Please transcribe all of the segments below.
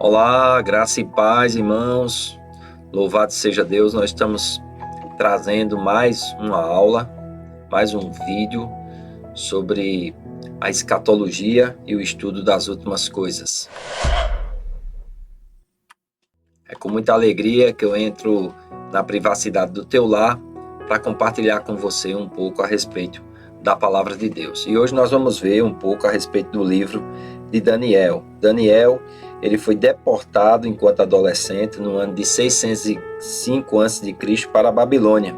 Olá, graça e paz, irmãos. Louvado seja Deus, nós estamos trazendo mais uma aula, mais um vídeo sobre a escatologia e o estudo das últimas coisas. É com muita alegria que eu entro na privacidade do teu lar para compartilhar com você um pouco a respeito da palavra de Deus. E hoje nós vamos ver um pouco a respeito do livro de Daniel. Daniel, ele foi deportado enquanto adolescente no ano de 605 a.C. para a Babilônia,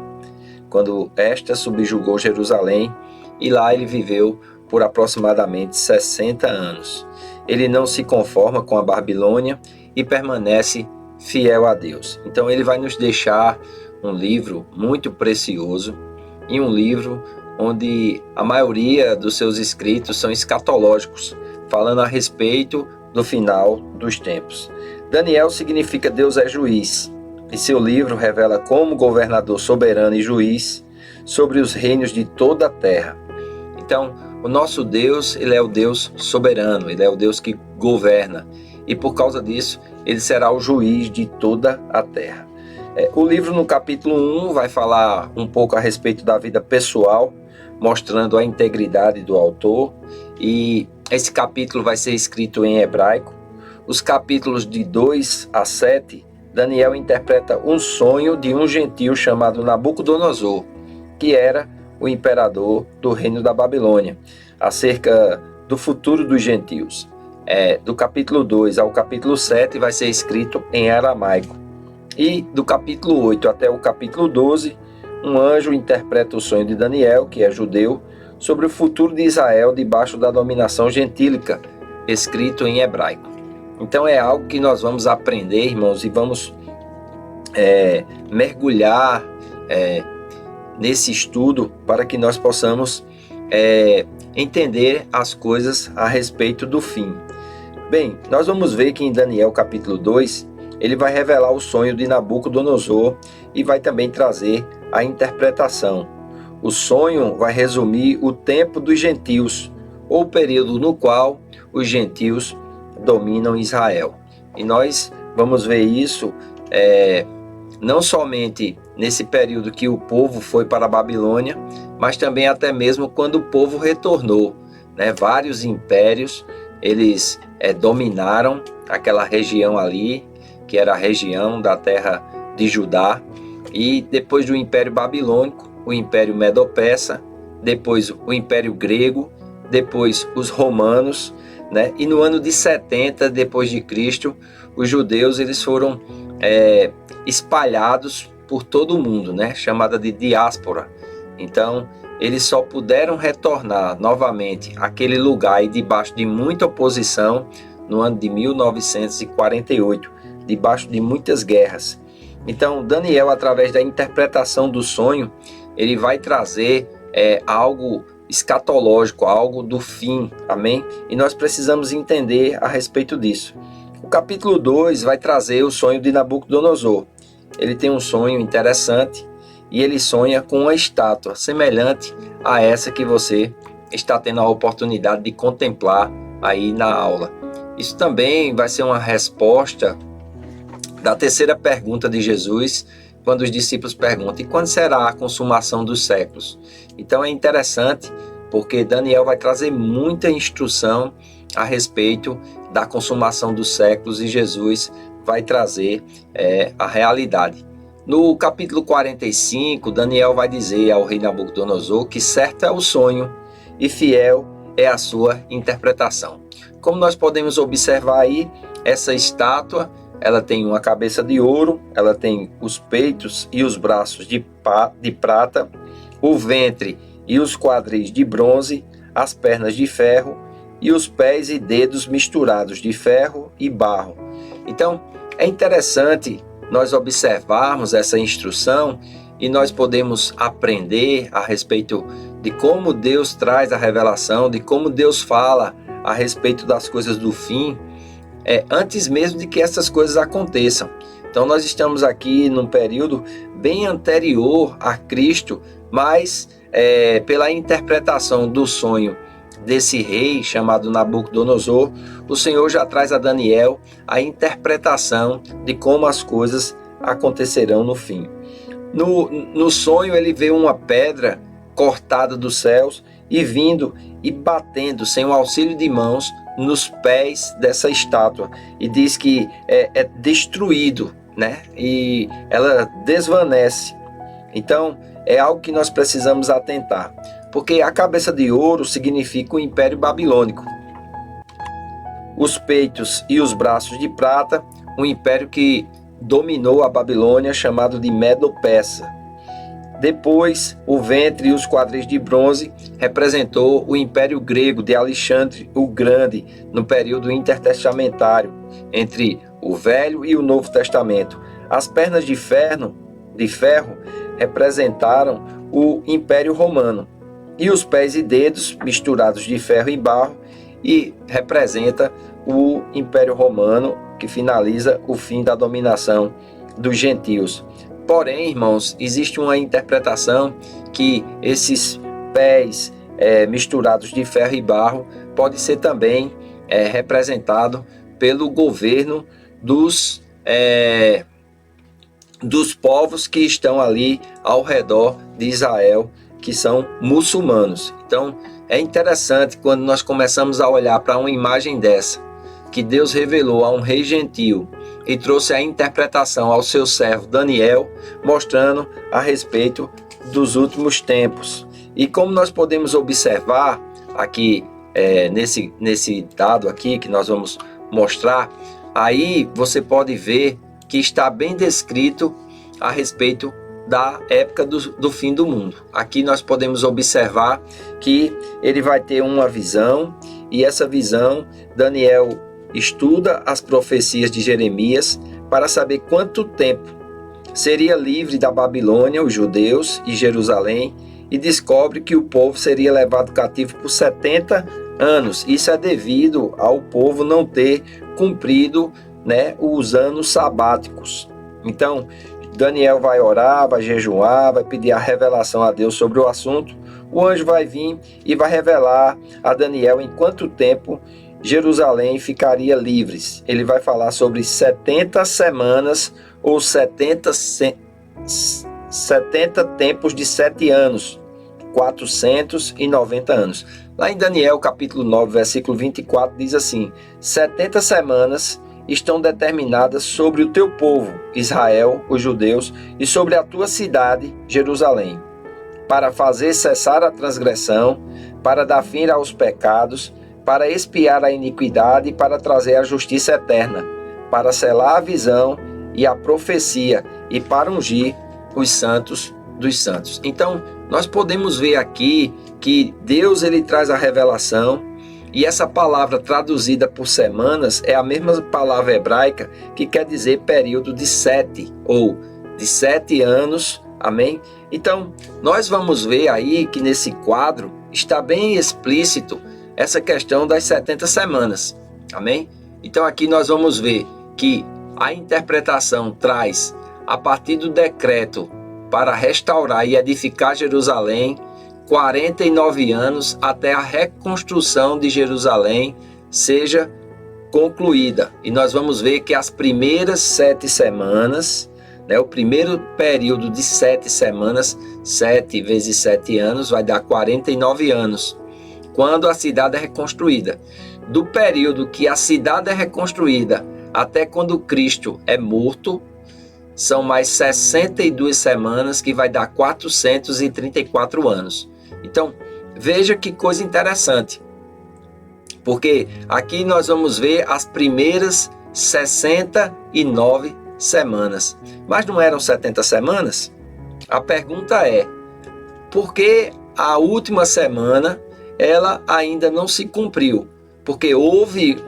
quando esta subjugou Jerusalém, e lá ele viveu por aproximadamente 60 anos. Ele não se conforma com a Babilônia e permanece fiel a Deus. Então ele vai nos deixar um livro muito precioso e um livro onde a maioria dos seus escritos são escatológicos, falando a respeito do final dos tempos. Daniel significa Deus é juiz, e seu livro revela como governador soberano e juiz sobre os reinos de toda a terra. Então, o nosso Deus, ele é o Deus soberano, ele é o Deus que governa, e por causa disso, ele será o juiz de toda a terra. O livro no capítulo 1 vai falar um pouco a respeito da vida pessoal, mostrando a integridade do autor, e esse capítulo vai ser escrito em hebraico. Os capítulos de 2 a 7, Daniel interpreta um sonho de um gentio chamado Nabucodonosor, que era o imperador do reino da Babilônia, acerca do futuro dos gentios. Do capítulo 2 ao capítulo 7 vai ser escrito em aramaico. E do capítulo 8 até o capítulo 12, um anjo interpreta o sonho de Daniel, que é judeu, sobre o futuro de Israel debaixo da dominação gentílica, escrito em hebraico. Então é algo que nós vamos aprender, irmãos, e vamos mergulhar nesse estudo para que nós possamos entender as coisas a respeito do fim. Bem, nós vamos ver que em Daniel capítulo 2, ele vai revelar o sonho de Nabucodonosor e vai também trazer a interpretação. O sonho vai resumir o tempo dos gentios, ou o período no qual os gentios dominam Israel. E nós vamos ver isso não somente nesse período que o povo foi para a Babilônia, mas também até mesmo quando o povo retornou. Vários impérios, eles dominaram aquela região ali, que era a região da terra de Judá, e depois do Império Babilônico, o Império Medo-Persa, depois o Império Grego, depois os romanos, e no ano de 70 depois de Cristo, os judeus eles foram espalhados por todo o mundo, chamada de diáspora. Então, eles só puderam retornar novamente àquele lugar e debaixo de muita oposição no ano de 1948, debaixo de muitas guerras. Então, Daniel, através da interpretação do sonho, ele vai trazer algo escatológico, algo do fim, amém? E nós precisamos entender a respeito disso. O capítulo 2 vai trazer o sonho de Nabucodonosor. Ele tem um sonho interessante e ele sonha com uma estátua semelhante a essa que você está tendo a oportunidade de contemplar aí na aula. Isso também vai ser uma resposta da terceira pergunta de Jesus, quando os discípulos perguntam: e quando será a consumação dos séculos? Então é interessante, porque Daniel vai trazer muita instrução a respeito da consumação dos séculos e Jesus vai trazer a realidade. No capítulo 45, Daniel vai dizer ao rei Nabucodonosor que certo é o sonho e fiel é a sua interpretação. Como nós podemos observar aí, essa estátua, ela tem uma cabeça de ouro, ela tem os peitos e os braços de prata, o ventre e os quadris de bronze, as pernas de ferro e os pés e dedos misturados de ferro e barro. Então, é interessante nós observarmos essa instrução e nós podemos aprender a respeito de como Deus traz a revelação, de como Deus fala a respeito das coisas do fim, antes mesmo de que essas coisas aconteçam. Então nós estamos aqui num período bem anterior a Cristo, mas pela interpretação do sonho desse rei chamado Nabucodonosor, o Senhor já traz a Daniel a interpretação de como as coisas acontecerão no fim. No sonho ele vê uma pedra cortada dos céus e vindo e batendo sem o auxílio de mãos nos pés dessa estátua, e diz que é destruído, né? E ela desvanece. Então é algo que nós precisamos atentar, porque a cabeça de ouro significa o Império Babilônico, os peitos e os braços de prata, um império que dominou a Babilônia, chamado de Medo-Persa. Depois, o ventre e os quadris de bronze representou o Império Grego de Alexandre o Grande, no período intertestamentário, entre o Velho e o Novo Testamento. As pernas de ferro representaram o Império Romano, e os pés e dedos, misturados de ferro e barro, e representa o Império Romano, que finaliza o fim da dominação dos gentios. Porém, irmãos, existe uma interpretação que esses pés misturados de ferro e barro pode ser também representado pelo governo dos povos que estão ali ao redor de Israel, que são muçulmanos. Então, é interessante quando nós começamos a olhar para uma imagem dessa, que Deus revelou a um rei gentil e trouxe a interpretação ao seu servo Daniel, mostrando a respeito dos últimos tempos. E como nós podemos observar aqui, nesse dado aqui que nós vamos mostrar, aí você pode ver que está bem descrito a respeito da época do fim do mundo. Aqui nós podemos observar que ele vai ter uma visão, e essa visão, Daniel estuda as profecias de Jeremias para saber quanto tempo seria livre da Babilônia, os judeus e Jerusalém, e descobre que o povo seria levado cativo por 70 anos. Isso é devido ao povo não ter cumprido, né, os anos sabáticos. Então, Daniel vai orar, vai jejuar, vai pedir a revelação a Deus sobre o assunto. O anjo vai vir e vai revelar a Daniel em quanto tempo Jerusalém ficaria livres. Ele vai falar sobre 70 semanas ou 70 tempos de 7 anos, 490 anos. Lá em Daniel capítulo 9, versículo 24, diz assim: 70 semanas estão determinadas sobre o teu povo, Israel, os judeus, e sobre a tua cidade, Jerusalém, para fazer cessar a transgressão, para dar fim aos pecados, para expiar a iniquidade e para trazer a justiça eterna, para selar a visão e a profecia e para ungir os santos dos santos. Então, nós podemos ver aqui que Deus ele traz a revelação, e essa palavra traduzida por semanas é a mesma palavra hebraica que quer dizer período de 7 ou de 7 anos, amém? Então, nós vamos ver aí que nesse quadro está bem explícito essa questão das 70 semanas, amém? Então aqui nós vamos ver que a interpretação traz, a partir do decreto para restaurar e edificar Jerusalém, 49 anos até a reconstrução de Jerusalém seja concluída. E nós vamos ver que as primeiras 7 semanas, né, o primeiro período de 7 semanas, 7 vezes 7 anos, vai dar 49 anos, quando a cidade é reconstruída. Do período que a cidade é reconstruída até quando Cristo é morto, são mais 62 semanas, que vai dar 434 anos. Então, veja que coisa interessante, porque aqui nós vamos ver as primeiras 69 semanas. Mas não eram 70 semanas? A pergunta é, por que a última semana ela ainda não se cumpriu? Porque houve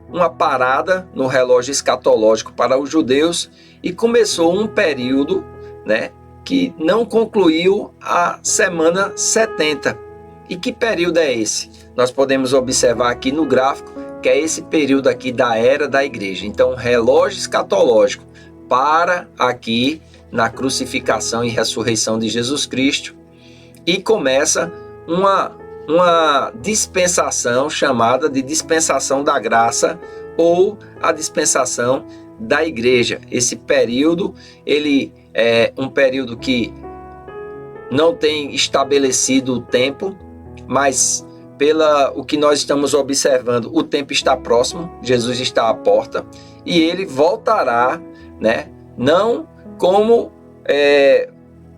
uma parada no relógio escatológico para os judeus e começou um período, né, que não concluiu a semana 70. E que período é esse? Nós podemos observar aqui no gráfico que é esse período aqui da era da igreja. Então, relógio escatológico para aqui na crucificação e ressurreição de Jesus Cristo. e começa uma dispensação chamada de dispensação da graça ou a dispensação da igreja. Esse período, ele é um período que não tem estabelecido o tempo, mas o que nós estamos observando, o tempo está próximo, Jesus está à porta e ele voltará, né? Não como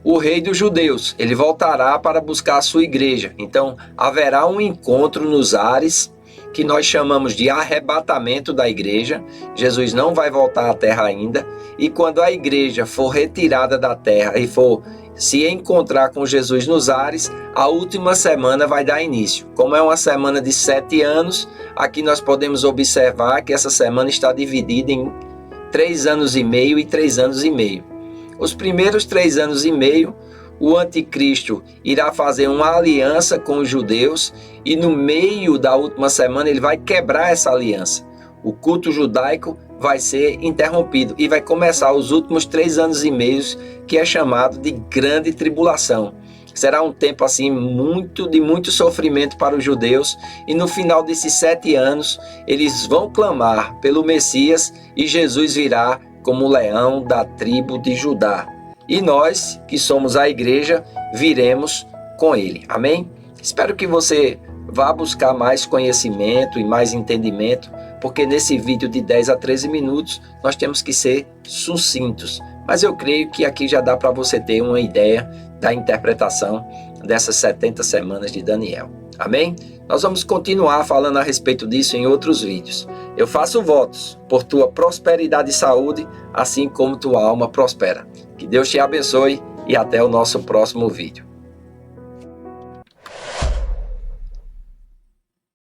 o rei dos judeus, ele voltará para buscar a sua igreja. Então haverá um encontro nos ares que nós chamamos de arrebatamento da igreja. Jesus não vai voltar à terra ainda, e quando a igreja for retirada da terra e for se encontrar com Jesus nos ares, a última semana vai dar início. Como é uma semana de 7 anos, aqui nós podemos observar que essa semana está dividida em 3 anos e meio e 3 anos e meio. Os primeiros 3 anos e meio, o anticristo irá fazer uma aliança com os judeus e no meio da última semana ele vai quebrar essa aliança. O culto judaico vai ser interrompido e vai começar os últimos 3 anos e meio, que é chamado de grande tribulação. Será um tempo assim de muito sofrimento para os judeus, e no final desses 7 anos eles vão clamar pelo Messias e Jesus virá como o leão da tribo de Judá. E nós, que somos a igreja, viremos com ele. Amém? Espero que você vá buscar mais conhecimento e mais entendimento, porque nesse vídeo de 10 a 13 minutos nós temos que ser sucintos. Mas eu creio que aqui já dá para você ter uma ideia da interpretação dessas 70 semanas de Daniel. Amém? Nós vamos continuar falando a respeito disso em outros vídeos. Eu faço votos por tua prosperidade e saúde, assim como tua alma prospera. Que Deus te abençoe e até o nosso próximo vídeo.